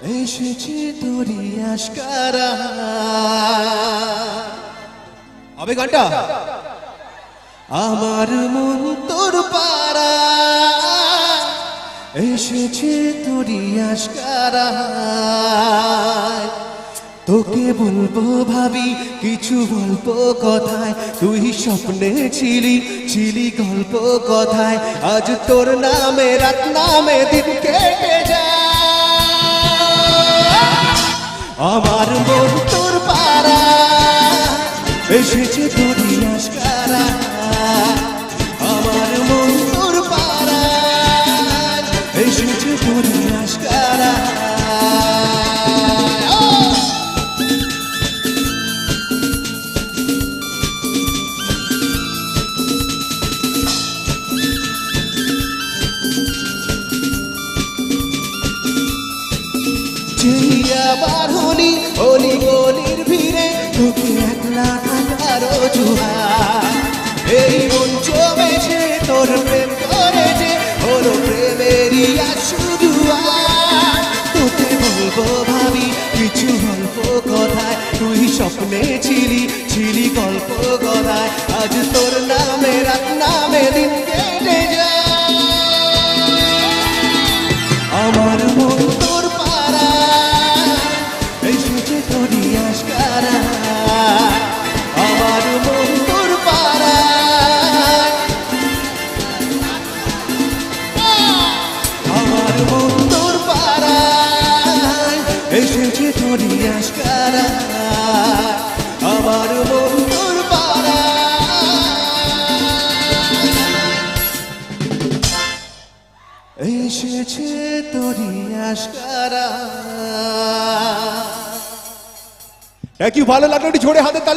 এসেছে তোরি আশকারা হবে গানটা আমার মন তোর পারা এসেছে তোরি আশকারা তোকে বলবো ভাবি কিছু গল্প কথায় তুই স্বপ্নে ছিলি ছিলি গল্প কথায় আজ তোর নামে রাত নামে দিন কেটে যায় আমার মন তোর পারা এসেছে তোরি আশকারা আমার মন তোর পারা এসেছে তোরি আশকারা বারহনি অলি গলির ভিড়ে তোকে একলা থাকার অজুহাত এই মঞ্চ বেছে তোর প্রেম করেছে হলো প্রেমেরই শুধু তোকে বলবো ভাবি কিছু গল্প কথায় তুই স্বপ্নে ছিলি ছিলি গল্প কথায় আজ তোর নামে রাত নামে দিন কেটে যায় আমার মন তোর পারা এসেছে তোরি আশকারা আমার মন তোর পারা আমার মন তোর পারা এসেছে তোরি আশকারা আমার মন তোর পারা এসেছে তোরি আশকারা। কি ভালো লাগলো, একটু জোরে হাতে তালি।